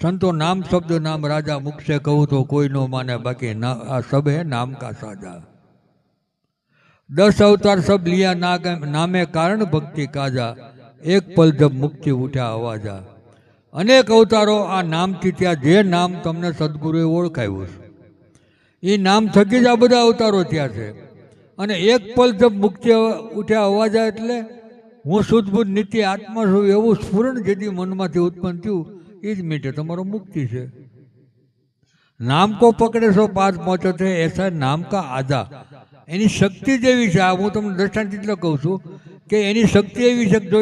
संतो नाम शब्द नाम राजा, मुख से कहूँ तो कोई नो माने, बाकी आ सब है नाम का साजा। 10 अवतार सब लिया नामे कारण भक्ति काजा, एक पल जब मुक्ति उठा आवाजा। अनेक अवतारो आ नाम थी त्या जे नाम तमने सद्गुरुए ओळखाव्युं छे ए नाम थकी ज आ बधा अवतारो थया छे। अने एक पल जब मुक्ति उठा आवाजा एटले हूँ शुद्ध नित्य आत्मा छुं एवुं स्फुरण जेदी मनमांथी उत्पन्न थयुं ए ज मिटे तमारो मुक्ति छे। नाम को पकड़े सो पास पहुंचो थे, ऐसा नाम का आजा। एनी शक्ति जेवी छे, हूँ तमने दृष्टांत एटले कहूं छुं के एनी शक्ति एवी छे जो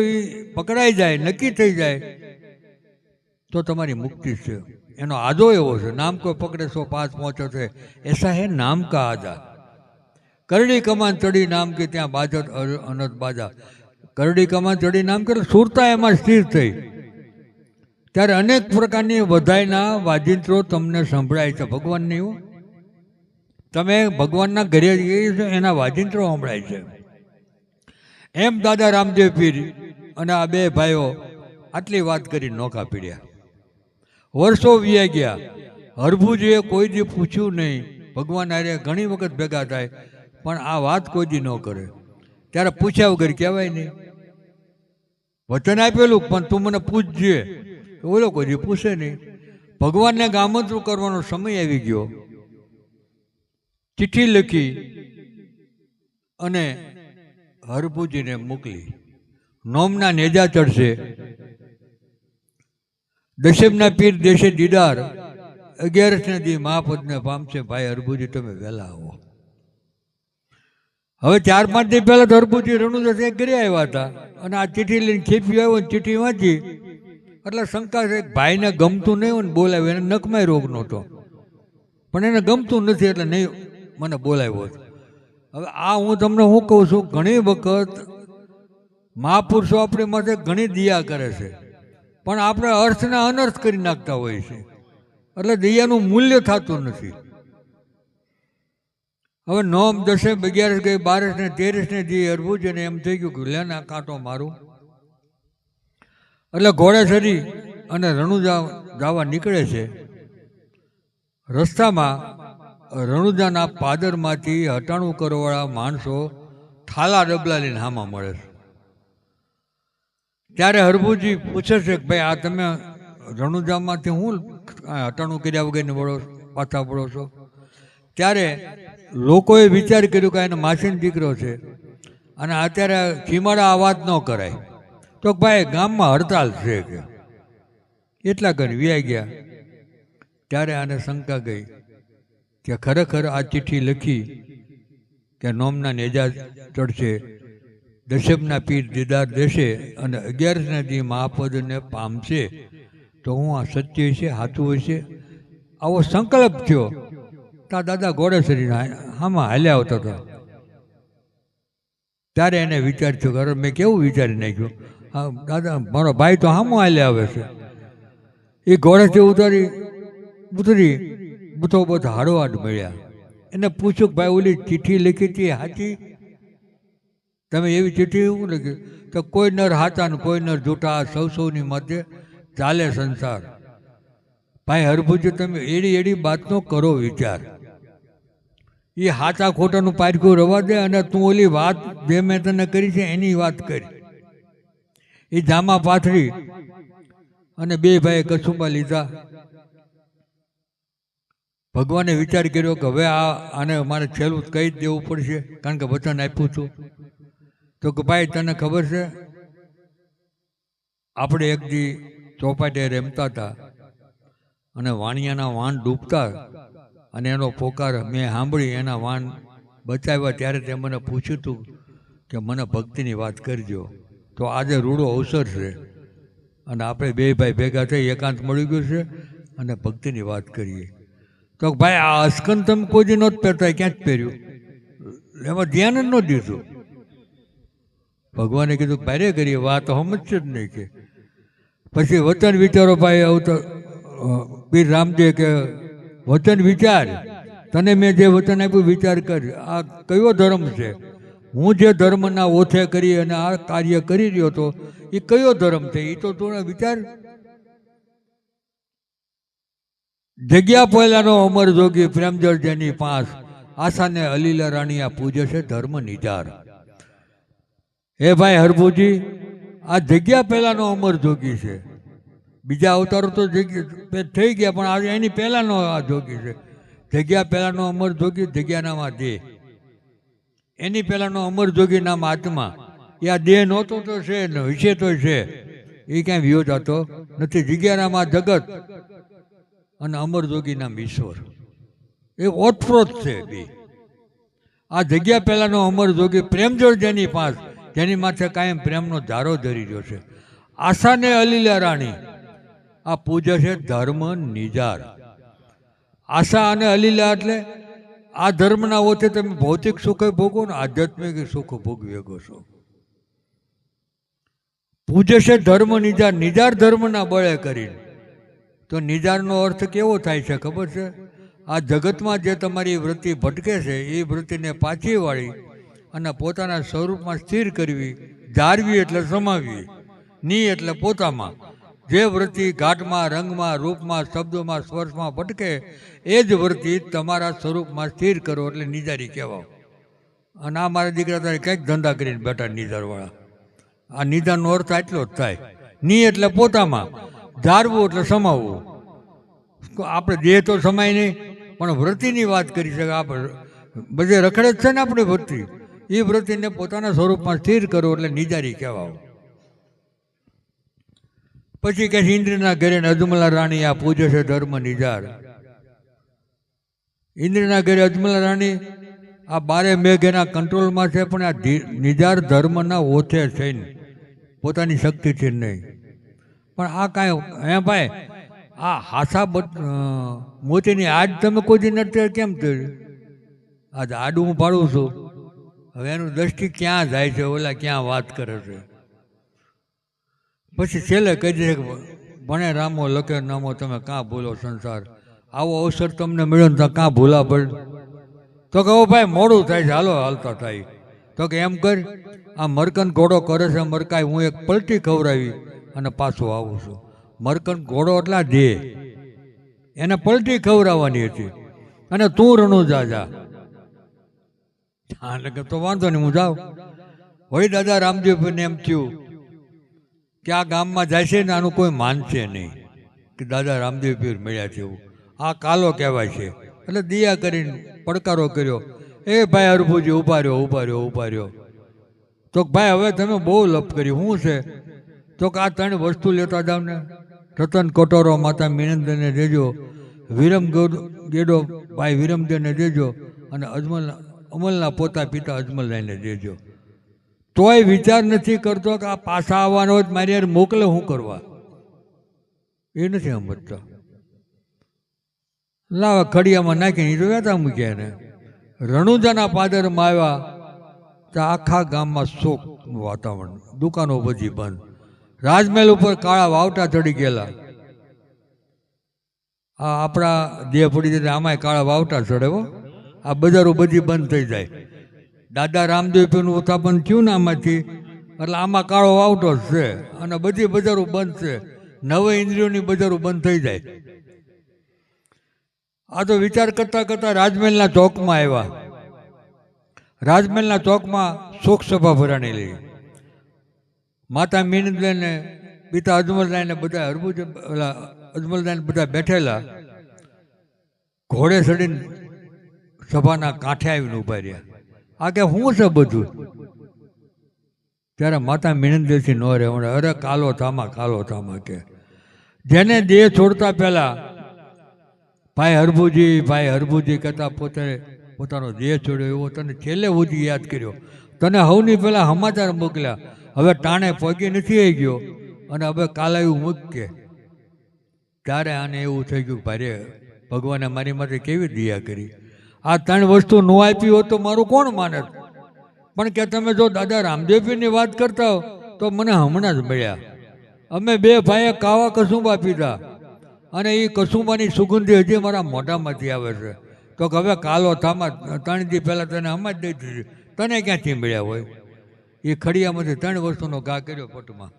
पकड़ाई जाए, नक्की थई जाए तो तमारी मुक्ति छे। एनो आदो एवो छे, नाम को पकड़े सो पास पहुंचो थे, ऐसा है नाम का आजा। करड़ी कमान चढ़ी नाम के त्या बाजत अनंत बाजा। करड़ी कमान चढ़ी नाम के सुरता एमां स्थिर थई त्यारे अनेक प्रकारनी बधाईना वाजिंत्रो तमने संभळाय छे। भगवान नहीं हो, तमे भगवानना घरे एना वाजिंत्रो संभळाय छे। एम दादा रामदेव पीर अने आ बे भाईओ आटली वात करी नोखा पीड्या। वर्षो वीया गया, हरभुजीए कोई दी पूछ्યું नहीं। भगवान हारे घणी वखत भेगा थाय पण आ वात कोई दी न करे, त्यारे पूछ्या वगर कहेवाय नहीं। वचन आपेલું पण तू मने पूछजे, ओलो कोई दी पूछे नहीं। भगवान ने आमंत्रण करवानो समय आवी गयो। चिट्ठी लखी अने हरभुजी ने मोकली। नोमना नेजा चढ़शे, दशमना पीर देशे दीदार, 11 ने दी महापद ने पामशे। भाई हरभुजी तमे वेला आवो। हवे 4-5 दी पहला तो हरभुजी रણુજા से घरे आव्या हता अने आ चिट्ठी लईने खेप्યું આવ્યો, चिट्ठी वांची એટલે શંકા છે ભાઈને ગમતું નહીં હોય ને બોલાવ્યો। એને નખમાં રોગ નહોતો પણ એને ગમતું નથી એટલે નહીં મને બોલાવ્યો હતો। હવે આ હું તમને શું કહું છું, ઘણી વખત મહાપુરુષો આપણી માથે ઘણી દયા કરે છે પણ આપણે અર્થને અનર્થ કરી નાખતા હોઈએ છીએ, એટલે દયાનું મૂલ્ય થતું નથી। હવે 9, 10, 11 ગઈ, 12 ને 13 ને દી હરભુજીને એમ થઈ ગયું કે લેને આ કાંટો મારું, એટલે ઘોડે ચડી અને રણુજા જવા નીકળે છે। રસ્તામાં રણુજાના પાદરમાંથી હટાણું કરવાવાળા માણસો થાલા ડબલા લઈને હામાં મળે છે। ત્યારે હરભુજી પૂછે છે કે ભાઈ આ તમે રણુજામાંથી હું હટાણું કર્યા વગરની વળો પાછા વળો છો? ત્યારે લોકોએ વિચાર કર્યો કે એને માસીનો દીકરો છે અને અત્યારે ચીમાડા આ વાત ન કરાય, તો ભાઈ ગામમાં હડતાલ છે કે એટલા કરી વ્યાઈ ગયા। ત્યારે આને શંકા ગઈ કે ખરેખર આ ચિઠ્ઠી લખી કે નોમના નેજા ચડશે, દશમના પીર દીદાર દેશે અને 11 દી મહાપદને પામશે, તો હું આ સત્ય હશે, સાચું હશે, આવો સંકલ્પ થયો। તા દાદા ઘોડે ચડીને આમાં હાલ્યા આવતા હતા। ત્યારે એને વિચાર થયો કે મેં કેવું વિચારી નાખ્યું, દાદા મારો ભાઈ તો હામો હાલે આવે છે। એ ઘોડેથી ઉતરી બુથો બધા હાડવાડ મળ્યા। એને પૂછ્યું કે ભાઈ ઓલી ચિઠ્ઠી લખી હતી સાચી? તમે એવી ચિઠ્ઠી શું લખી? તો કોઈ નર હાચા ને કોઈ નર જૂઠા, સૌની મધ્ય ચાલે સંસાર। ભાઈ હરભુજી તમે એડી બાતનો કરો વિચાર, એ હાચા ખોટાનું પારખું રવા દે અને તું ઓલી વાત જે મેં તને કરી છે એની વાત કરી। એ જામા પાથરી અને બે ભાઈએ કસુંબા લીધા। ભગવાને વિચાર કર્યો કે હવે આને મારે છેલ્લું કહી જ દેવું પડશે, કારણ કે વચન આપ્યું છું। તો કે ભાઈ તને ખબર છે આપણે એક દી ચોપાટે રમતા હતા અને વાણિયાના વાન ડૂબતા અને એનો પોકાર મેં સાંભળી, એના વાન બચાવ્યા। ત્યારે તે મને પૂછ્યું હતું કે મને ભક્તિની વાત કરજો। તો આજે રૂડો અવસર છે અને આપણે બે ભાઈ ભેગા થઈ એકાંત મળી ગયું છે અને ભક્તિની વાત કરીએ। તો ભાઈ આ અસ્કંદ તમે કોઈ દી નહોતું પહેરતા, ક્યાં જ પહેર્યું? એમાં ધ્યાન જ ન દીધું। ભગવાને કીધું ભારે કરીએ, વાત સમજશે જ નહીં કે પછી વચન વિચારો। ભાઈ આવતો પીર રામદેવ કે વચન વિચાર, તને મેં જે વચન આપ્યું વિચાર કર, આ કયો ધર્મ છે? હું જે ધર્મના ઓથે કરી અને આ કાર્ય કરી રહ્યો હતો એ કયો ધર્મ છે? એ તો તું વિચાર। જગ્યા પહેલાનો અમર જોગી પ્રેમજળ જેની પાસ આશાને અલીલા રાણીયા પૂજે છે ધર્મ નિજાર. હે ભાઈ હરભુજી, આ જગ્યા પહેલાનો અમર જોગી છે. બીજા અવતારો તો થઈ ગયા, પણ આજે એની પહેલાનો આ જોગી છે. જગ્યા પહેલાનો અમર જોગી, જગ્યા નામ આ દેહ. એની પહેલાનો અમર જોગી નામ આત્મા. એ આ દેહ નહોતો તો છે ને વિશે તો છે, એ ક્યાંય વિયો જતો નથી. જગ્યા નામ આ જગત અને અમર જોગી નામ ઈશ્વર, એ ઓતપ્રોત છે બે. આ જગ્યા પહેલાનો અમર જોગી પ્રેમજળ જેની પાસ, જેની માથે કાયમ પ્રેમનો ધારો ધરી રહ્યો છે. આશાને અલીલા રાણી આ પૂજે છે ધર્મ નિજાર. આશા અને અલીલા એટલે આ ધર્મના ઓછે તમે ભૌતિક સુખ ભોગવો ને આધ્યાત્મિક સુખ ભોગવી શકો છો. પૂજે છે ધર્મ નિજાર, નિજાર ધર્મના બળે કરીને. તો નિજારનો અર્થ કેવો થાય છે ખબર છે? આ જગતમાં જે તમારી વૃત્તિ ભટકે છે એ વૃત્તિને પાછી વાળી અને પોતાના સ્વરૂપમાં સ્થિર કરવી. જાળવી એટલે સમાવવી, ની એટલે પોતામાં. જે વૃત્તિ ઘાટમાં, રંગમાં, રૂપમાં, શબ્દોમાં, સ્પર્શમાં ભટકે એ જ વૃત્તિ તમારા સ્વરૂપમાં સ્થિર કરો એટલે નિજારી કહેવાય. અને આ મારા દીકરા તારે કંઈક ધંધા કરીને બેઠા નિજારવાળા. આ નિજારનો અર્થ આટલો જ થાય. ની એટલે પોતામાં, ધારવું એટલે સમાવવું. આપણે દેહ તો સમાય નહીં, પણ વૃત્તિની વાત કરી શકે. આપણે બધે રખડે જ છે ને આપણી વૃત્તિ. એ વૃત્તિને પોતાના સ્વરૂપમાં સ્થિર કરો એટલે નિજારી કહેવાય. પછી કે ઇન્દ્રના ઘરે અજમલા રાણી આ પૂજે છે ધર્મ નિજાર. ઇન્દ્રના ઘરે અજમલા રાણી આ બારે મેઘ એના કંટ્રોલમાં છે, પણ આ નિજાર ધર્મના ઓછે છે પોતાની શક્તિથી નહીં. પણ આ કાંઈ હે ભાઈ, આ હાસા મોતીની આજ તમે કોઈ દી નથી કેમ થયું? આજ આડું હું પાડું છું. હવે એનું દ્રષ્ટિ ક્યાં જાય છે, ઓલા ક્યાં વાત કરે છે. પછી છેલ્લે કહી દે કે ભણે રામો લખે નામો, તમે કાં ભૂલો સંસાર. આવો અવસર તમને મળ્યો ને તો કાં ભૂલા પડ. તો કહો ભાઈ મોડું થાય છે, હાલો હાલતા થાય. તો કે એમ કર, આ મરકન ઘોડો કરે છે મરકાય, હું એક પલટી ખવડાવી અને પાછો આવું છું. મરકન ઘોડો એટલા દે, એને પલટી ખવડાવવાની હતી અને તું રણુજા જા. એટલે કે તો વાંધો નહીં, હું જાઉં. હોય દાદા રામદેવને એમ થયું કે આ ગામમાં જાય છે ને આનું કોઈ માનશે નહીં કે દાદા રામદેવ પીર મળ્યા છે. એવું આ કાલો કહેવાય છે. એટલે દિયા કરીને પડકારો કર્યો, એ ભાઈ હરભુજી ઊભા રહ્યો, ઊભા રહ્યો, ઊભા રહ્યો. તો ભાઈ હવે તમે બહુ લપ કર્યું, શું છે? તો કે આ 3 વસ્તુ લેતા જાવ ને. રતન કટોરો માતા મિનંદને દેજો, વિરમ ગેડો ભાઈ વિરમદેવને દેજો, અને અમલના પોતા પિતા અજમલને દેજો. તોય વિચાર નથી કરતો કે આ પાછા આવવાનો જ મારી યાર મોકલે શું કરવા, એ નથી સમજતો. લાવા ખડિયામાં નાખીને એ તો વેતા મૂક્યા ને. રણુજાના પાદરમાં આવ્યા તો આખા ગામમાં શોકનું વાતાવરણ. દુકાનો બધી બંધ. રાજમહેલ ઉપર કાળા વાવટા ચડી ગયેલા. આ આપણા દેહ પડી જાય આમાંય કાળા વાવટા ચડે હો. આ બજારો બધી બંધ થઈ જાય. દાદા રામદેવ પીરનું ઉત્થાપન થયું ને આમાંથી, એટલે આમાં કાળો વાવટો જ છે અને બધી બજારો બંધ છે. 9 ઇન્દ્રિયોની બજારો બંધ થઈ જાય. આ તો વિચાર કરતા કરતા રાજમહેલના ચોકમાં આવ્યા. રાજમહેલના ચોકમાં શોક સભા ભરાણેલી. માતા મિનંદને પિતા અજમલદાને બધા હરભુજ અજમલદાને બધા બેઠેલા. ઘોડે ચડીને સભાના કાંઠે આવીને ઉભા રહ્યા. આ કે શું છે બધું? ત્યારે માતા મિનંદેથી ન રહેવાના. અરે કાલો થામા કે જેને દેહ છોડતા પહેલા ભાઈ હરભુજી કહેતા પોતાનો દેહ છોડ્યો એવો તને છેલ્લે સુધી યાદ કર્યો. તને હવની પહેલા સમાચાર મોકલ્યા. હવે ટાણે પગી નથી આવી ગયો અને હવે કાલ આવ્યું મૂકે. ત્યારે આને એવું થઈ ગયું, ભાઈ ભગવાને મારી માટે કેવી દયા કરી. આ 3 વસ્તુ ન આપી હોત તો મારું કોણ માને? પણ કે તમે જો દાદા રામદેવપીરની વાત કરતા હો તો મને હમણાં જ મળ્યા. અમે 2 ભાઈએ કાવા કસુંબા પીધા અને એ કસુંબાની સુગંધી હજી મારા મોઢામાંથી આવે છે. તો હવે કાલો થામા 3 દી પહેલાં તને હમણાં જ દઈ દીધી, તને ક્યાંથી મળ્યા હોય? એ ખડિયામાંથી 3 વસ્તુનો ઘા કર્યો પટમાં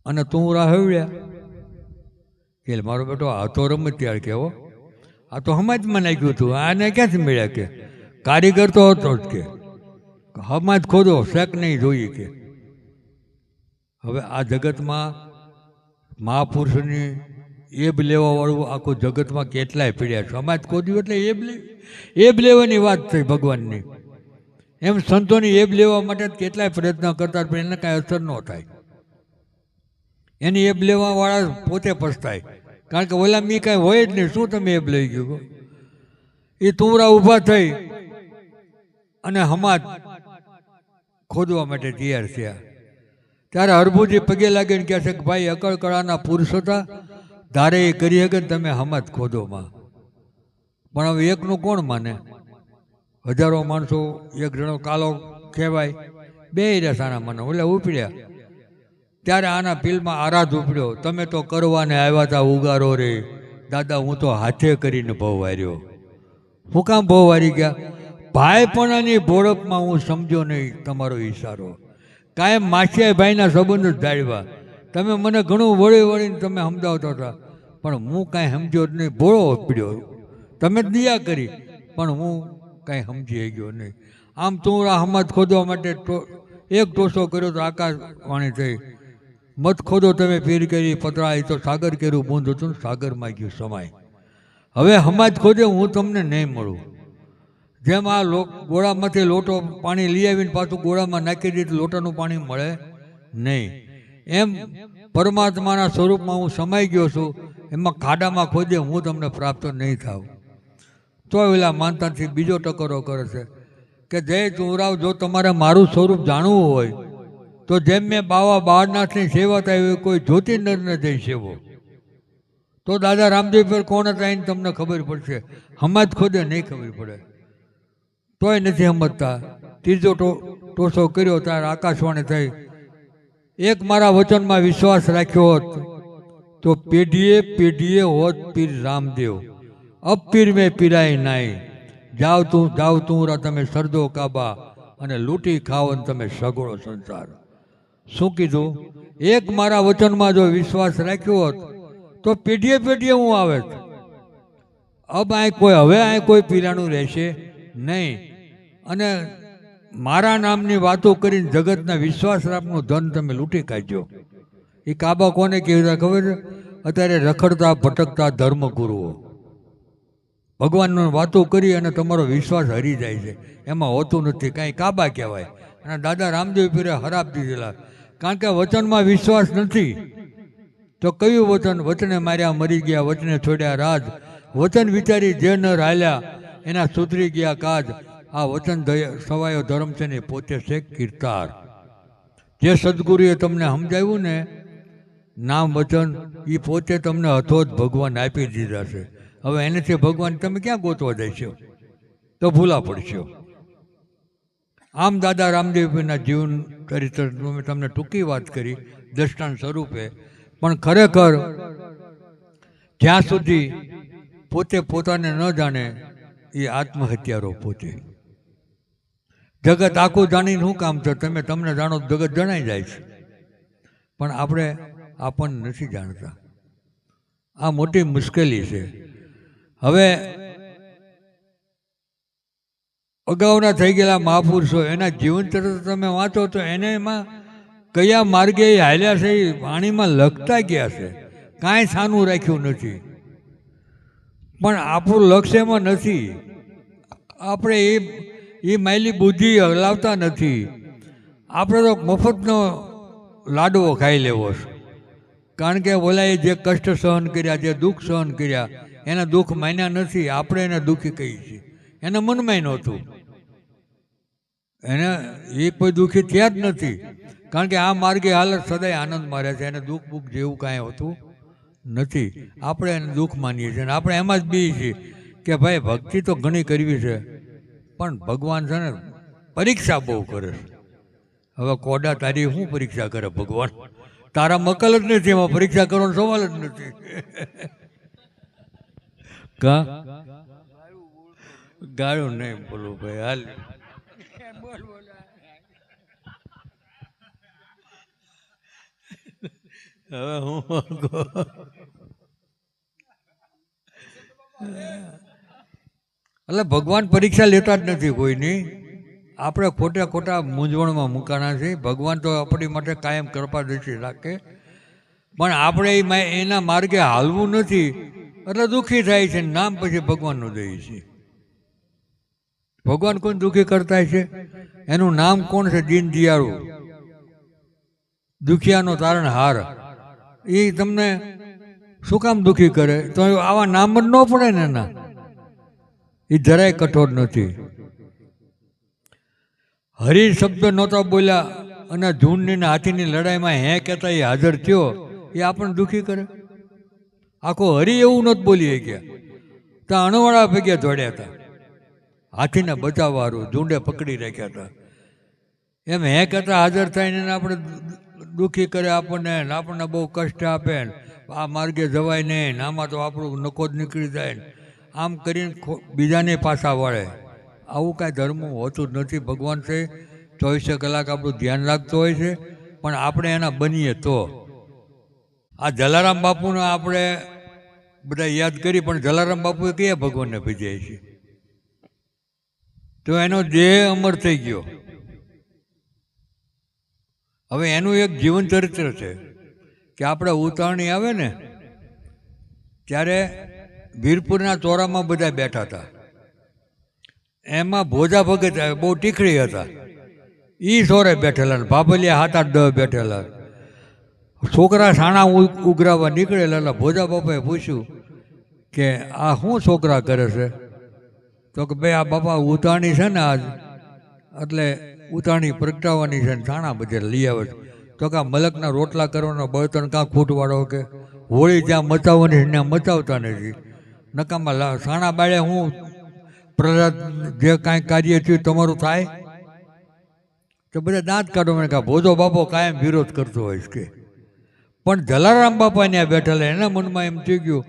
અને તું રાહવ્યા. એટલે મારો બેટો આ તો રમતિયાળ કેવો, આ તો સમાજમાં નાખ્યું હતું, આને ક્યાંથી મળ્યા કે, કારીગર તો હતો જ કે, સમાજ ખોદો શેક નહીં જોઈએ કે. હવે આ જગતમાં મહાપુરુષની એબ લેવાવાળું આખું જગતમાં કેટલાય પીડ્યા. સમાજ ખોદ્યું એટલે એબ લેવાની વાત થઈ ભગવાનની. એમ સંતોની એબ લેવા માટે કેટલાય પ્રયત્ન કરતા પણ એને કાંઈ અસર ન થાય. એની એબ લેવાવાળા પોતે પછતાય, કારણ કે ઓલા મી કાંઈ હોય જ નહીં, શું તમે એબ લઈ ગયો. એ તુંવરા ઊભા થઈ અને સમાજ ખોદવા માટે તૈયાર થયા. ત્યારે હરભુજી પગે લાગીને કહે છે કે ભાઈ અકળકળાના પુરુષ હતા, ધારે એ કરી શકે ને તમે સમાજ ખોદોમાં. પણ હવે એકનું કોણ માને? હજારો માણસો એક જણો કાલો કહેવાય, બે રેસાના મને ઓલે ઉપડ્યા. ત્યારે આના પીલમાં આરાધ ઉપડ્યો, તમે તો કરવાને આવ્યા હતા ઉગારો રે દાદા, હું તો હાથે કરીને ભવ વાર્યો. હું કામ ભવ વારી ગયા? ભાઈપણાની ભોળપમાં હું સમજો નહીં તમારો ઈશારો. કાયમ માસિયા ભાઈના સંબંધ જ જાળવા. તમે મને ઘણું વળી વળીને તમે સમજાવતા હતા, પણ હું કાંઈ સમજ્યો જ નહીં, ભોળો ઉપડ્યો. તમે દયા કરી પણ હું કાંઈ સમજી ગયો નહીં. આમ તું સમાજ ખોદવા માટે એક ટોસો કર્યો તો આકાશવાણી થઈ, મત ખોદો તમે પીર કરી પતરાય તો સાગર કર્યું બૂંદ હતું સાગરમાં ગયું સમાય. હવે સમાજ ખોદે હું તમને નહીં મળું. જેમ આ ગોળામાંથી લોટો પાણી લઈ આવીને પાછું ગોળામાં નાખી દે લોટાનું પાણી મળે નહીં, એમ પરમાત્માના સ્વરૂપમાં હું સમાઈ ગયો છું. એમાં ખાડામાં ખોદે હું તમને પ્રાપ્ત નહીં થાવ. તો એલા માનતાથી બીજો ટકોરો કરે છે કે જય તુંવરાવ, જો તમારે મારું સ્વરૂપ જાણવું હોય તો જેમ મેં બાવા બાળનાથની સેવા થાય કોઈ જ્યોતિર્નરને જઈ સેવો. તો દાદા રામદેવ પર કોણ હતા એને તમને ખબર પડશે. સમાજ ખોદે નહીં ખબર પડે. તોય નથી સમજતા. ત્રીજો ટોસો કર્યો ત્યારે આકાશવાણી થઈ, એક મારા વચનમાં વિશ્વાસ રાખ્યો હોત તો પેઢીએ પેઢીએ હોત પીર રામદેવ, અબ પીર મેં પીરાય નાઈ. જાવ તુંરા તમે સરદો કાબા, અને લૂંટી ખાઓ ને તમે સગળો સંસાર. શું કીધું? એક મારા વચનમાં જો વિશ્વાસ રાખ્યો હોત તો પેઢીએ પેઢીએ હું આવે. હવે આ કોઈ પીરાણું રહેશે નહીં. અને મારા નામની વાતો કરીને જગતના વિશ્વાસરાપનું ધન તમે લૂંટી કાઢજો. એ કાબા કોને કહેતા ખબર છે? અત્યારે રખડતા ભટકતા ધર્મગુરુઓ ભગવાનની વાતો કરી અને તમારો વિશ્વાસ હરી જાય છે. એમાં હોતું નથી કાંઈ. કાબા કહેવાય. અને દાદા રામદેવ પીરે હરાપ દીધેલા, કારણ કે વચનમાં વિશ્વાસ નથી. તો કયું વચન? વચને માર્યા મરી ગયા, વચને છોડ્યા રાજ, વચન વિચારી જે ન રાલ્યા એના સુધરી ગયા કાજ. આ વચન સવાયો ધર્મ છે ને પોતે છે કીર્તાર. જે સદગુરુએ તમને સમજાવ્યું ને નામ વચન, એ પોતે તમને હથોજ ભગવાન આપી દીધા છે. હવે એનેથી ભગવાન તમે ક્યાં ગોતવા જશો? તો ભૂલા પડશો. આમ દાદા રામદેવના જીવન ચરિત્ર મેં તમને ટૂંકી વાત કરી દ્રષ્ટાંત સ્વરૂપે, પણ ખરેખર જ્યાં સુધી પોતે પોતાને ન જાણે એ આત્મહત્યારો પોતે. જગત આખું જાણીને શું કામ છે? તમને જાણો જગત જણાઈ જાય છે, પણ આપણે આપણને નથી જાણતા. આ મોટી મુશ્કેલી છે. હવે અગાઉના થઈ ગયેલા મહાપુરુષો એના જીવન ચરિત્ર તમે વાંચો તો એને એમાં કયા માર્ગે હાલ્યા છે એ વાણીમાં લખતા ગયા છે. કાંઈ સાનું રાખ્યું નથી. પણ આપણું લક્ષ્ય એમાં નથી. આપણે એ માયલી બુદ્ધિ હલાવતા નથી. આપણે તો મફતનો લાડવો ખાઈ લેવો છે. કારણ કે ઓલાએ જે કષ્ટ સહન કર્યા, જે દુઃખ સહન કર્યા, એના દુઃખ માન્યા નથી. આપણે એને દુઃખી કહીએ છીએ. એને મનમાં નહોતું. એને એ કોઈ દુઃખી થયા જ નથી. કારણ કે આ માર્ગે હાલત સદાય આનંદમાં રહે છે. એને દુઃખ બુઃખ જેવું કાંઈ હોતું નથી. આપણે એને દુઃખ માનીએ છીએ. અને આપણે એમાં જ બી છીએ કે ભાઈ ભક્તિ તો ઘણી કરવી છે, પણ ભગવાન છે ને પરીક્ષા બહુ કરે છે. હવે કોડા તારી શું પરીક્ષા કરે ભગવાન? તારા મકલ જ નથી, એમાં પરીક્ષા કરવાનો સવાલ જ નથી. કા ગાળું નહીં બોલું ભાઈ, હાલ. હવે હું એટલે ભગવાન પરીક્ષા લેતા જ નથી કોઈની. આપણે ખોટા મૂંઝવણમાં મૂકાણા છે. ભગવાન તો આપણી માટે કાયમ કૃપાદૃષ્ટિ રાખે, પણ આપણે એના માર્ગે હાલવું નથી એટલે દુઃખી થાય છે. નામ પછી ભગવાનનું દઈએ છીએ. ભગવાન કોણ દુઃખી કરતા છે? એનું નામ કોણ છે? દીન દિયાળુ, દુખિયાનો તારણહાર. એ તમને શું કામ દુઃખી કરે? તો આવા નામ જ ન પડે ને એના. એ જરાય કઠોર નથી. હરિ શબ્દ નહોતા બોલ્યા અને ઝૂંડની હાથીની લડાઈમાં હે કહેતા એ હાજર થયો, એ આપણને દુઃખી કરે? આખો હરી એવું નહોતું બોલી ગયા, ત્યાં અણવાળા ભેગ્યા દોડ્યા હતા. હાથીને બચાવવાનું ઝૂંડે પકડી રાખ્યા હતા. એમ હે કહેતા હાજર થઈને આપણે દુઃખી કરે આપણને બહુ કષ્ટ આપે. આ માર્ગે જવાય નહીં, આમાં તો આપણું નકો જ નીકળી જાય, આમ કરીને બીજાને પાછા વળે. આવું કાંઈ ધર્મ હોતું જ નથી. ભગવાન છે 24 કલાક આપણું ધ્યાન રાખતો હોય છે, પણ આપણે એના બનીએ તો. આ જલારામ બાપુને આપણે બધા યાદ કરી, પણ જલારામ બાપુએ કયા ભગવાનને ભજ્યા છે? તો એનો દેહ અમર થઈ ગયો. હવે એનું એક જીવન ચરિત્ર છે કે આપણે ઉતારણી આવે ને ત્યારે વીરપુરના ચોરામાં બધા બેઠા હતા. એમાં ભોજા ભગત બહુ ટીખડી હતા, એ સોરે બેઠેલા, ભાભલિયા 7-8-10 બેઠેલા. છોકરા સાણા ઉઘરાવા નીકળેલા. એટલે ભોજા બાપાએ પૂછ્યું કે આ શું છોકરા કરે છે? તો કે ભાઈ આ બાપા ઉતારણી છે ને આજ, એટલે ઉતારણી પ્રગટાવવાની છે ને સાણા બધે લઈ આવે છે. તો કે મલકના રોટલા કરવાનો બળતણ કાં ખૂટવાળો કે હોળી જ્યાં મચાવવાની છે ત્યાં મચાવતા નથી. નકામાં સાણા બાળે હું પ્રહલાદ જે કાંઈ કાર્ય થયું તમારું થાય? તો બધા દાંત કાઢો. મને કહા ભોજો બાપો કાયમ વિરોધ કરતો હોય છે. પણ જલારામ બાપા ત્યાં બેઠેલા, એના મનમાં એમ થઈ ગયું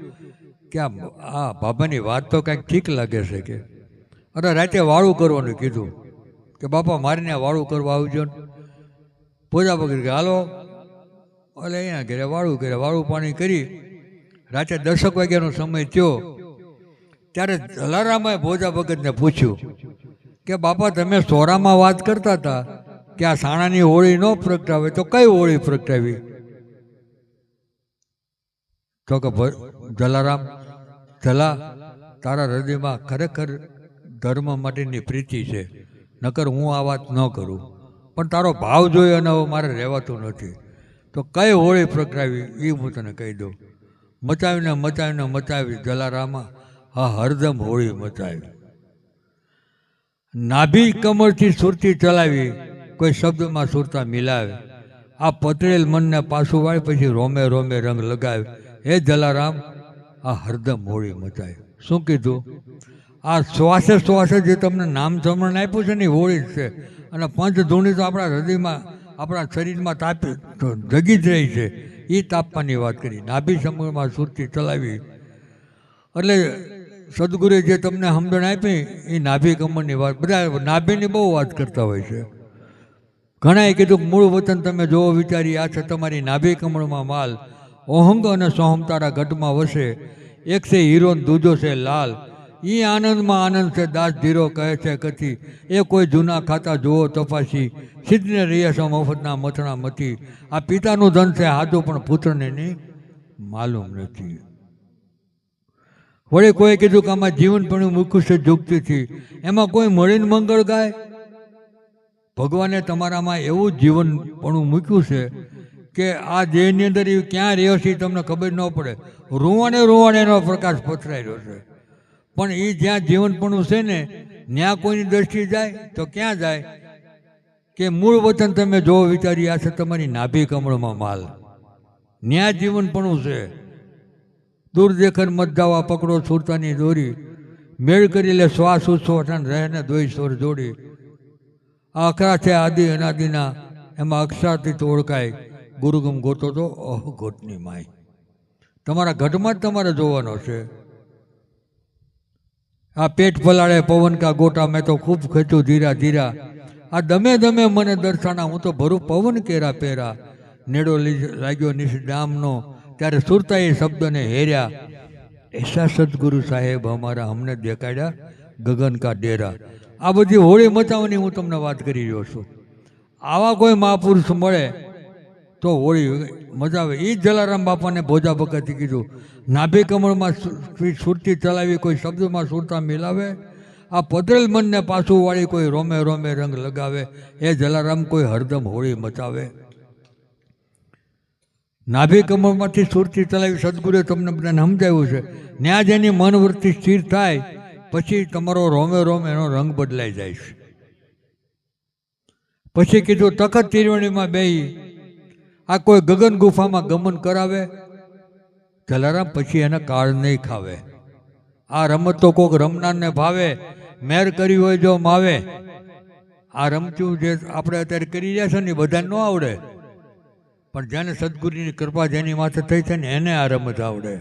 કે આ બાબાની વાત તો કાંઈક ઠીક લાગે છે કે. અરે રાતે વાળું કરવાનું કીધું કે બાપા મારે ત્યાં વાળું કરવા આવજો ને. ભોજા પકડી કે હાલો. એટલે અહીંયા ઘરે વાળું કરે, વાળું પાણી કરી રાતે 10 વાગ્યાનો સમય થયો. ત્યારે જલારામે ભોજા ભગતને પૂછ્યું કે બાપા તમે સોરામાં વાત કરતા હતા કે આ સાણાની હોળી ન પ્રગટાવે, તો કઈ હોળી પ્રગટાવી? તો કે જલારામ, જલા તારા હૃદયમાં ખરેખર ધર્મ માટેની પ્રીતિ છે, નકર હું આ વાત ન કરું, પણ તારો ભાવ જોઈ અને મારે રહેવાતું નથી. તો કઈ હોળી પ્રગટાવી એ હું તને કહી દઉં. મચાવી જલારામા હા હરદમ હોળી મચાવી. નાભી કમરથી સુરતી ચલાવી, કોઈ શબ્દમાં સુરતા મિલાવે. આ પતળેલ મનને પાછું વાળી પછી રોમે રોમે રંગ લગાવે. હે જલારામ આ હરદમ હોળી મચાવી. શું કીધું? આ શ્વાસે જે તમને નામ સમરણ આપ્યું છે ને એ હોળી જ છે. અને પંચધૂણી તો આપણા હૃદયમાં આપણા શરીરમાં તાપી જગી જ રહી છે. એ તાપવાની વાત કરી. નાભી સમરમાં સુરતી ચલાવી એટલે સદગુરુએ જે તમને સમજણ આપી એ નાભી કમરની વાત. બધા નાભીની બહુ વાત કરતા હોય છે. ઘણાએ કીધું મૂળ વતન તમે જોવો વિચારી, આ છે તમારી નાભી કમળમાં માલ. ઓહંગ અને સોહમ તારા ગઢમાં વસે, એક છે હીરો દૂજો છે લાલ. એ આનંદમાં આનંદ છે દાસ ધીરો કહે છે કથી, એ કોઈ જૂના ખાતા જુઓ તપાસી, સિદ્ધને રહ્યા છો મફતના મથણા મથી. આ પિતાનું ધન છે હાજુ પણ પુત્રને નહીં માલુમ નથી. વળી કોઈ કીધું કે આમાં જીવન પણ મૂક્યું છે જુગતીથી, એમાં કોઈ મળીને મંગળ ગાય. ભગવાને તમારામાં એવું જીવન પણ મૂક્યું છે કે આ દેહની અંદર એ ક્યાં રહ્યો છે તમને ખબર ન પડે. રૂવાને એનો પ્રકાશ પથરાઈ રહ્યો છે, પણ એ જ્યાં જીવનપણું છે ને ત્યાં કોઈની દ્રષ્ટિ જાય તો ક્યાં જાય? કે મૂળ વતન તમે જો વિચારી, આ છે તમારી નાભી કમળમાં માલ. ન્યા જીવનપણું છે. દૂર દેખન મત જાવા પકડો સુરતાની દોરી, મેળ કરી લે શ્વાસ ઉચ્છવાસન રહે ને દોઈ સ્વર જોડી. આ અખરા છે આદિ અનાદિના, એમાં અક્ષરાથી તો ઓળખાય, ગુરુગમ ગોતો તો અહ ગોટની માય. તમારા ઘટમાં જ તમારે જોવાનો છે. આ પેટ પલાળે પવન કા ગોટા, મેં તો ખૂબ ખેંચું ધીરા ધીરા. આ દમે દમે મને દર્શાના, હું તો ભરું પવન કેરા પેરા. નેડો લાગ્યો નિશ ડામનો, ત્યારે સુરતાએ શબ્દને હેર્યા. ऐसा सदगुरु साहेब हमारा हमने દેખાડ્યા ગગન કા ડેરા. આ બધી હોળી મચાવવાની હું તમને વાત કરી રહ્યો છું. આવા કોઈ મહાપુરુષ મળે તો હોળી મજા આવે. એ જ જલારામ બાપાને ભોજા ભગતે કીધું, નાભી કમળમાં સુરતી ચલાવી કોઈ શબ્દમાં સુરતા મિલાવે, આ પદરેલ મનને પાછું વાળી કોઈ રોમે રોમે રંગ લગાવે, એ જલારામ કોઈ હરદમ હોળી મચાવે. નાભી કમળમાંથી સુરતી ચલાવી સદગુરુએ તમને બધાને સમજાવ્યું છે. ન્યા જેની મનવૃત્તિ સ્થિર થાય પછી તમારો રોમે રોમ એનો રંગ બદલાઈ જાય છે. પછી કીધું તખત તિરવણીમાં બેહી આ કોઈ ગગન ગુફામાં ગમન કરાવે જલારામ, પછી એને કાળ નહીં ખાવે. આ રમત તો કોઈક રમનારને ભાવે, મેર કરી હોય જો માવે. આ રમતું જે આપણે અત્યારે કરી રહ્યા છે ને એ બધાને ન આવડે, પણ જેને સદગુરુની કૃપા જેની માથે થઈ છે ને એને આ રમત આવડે.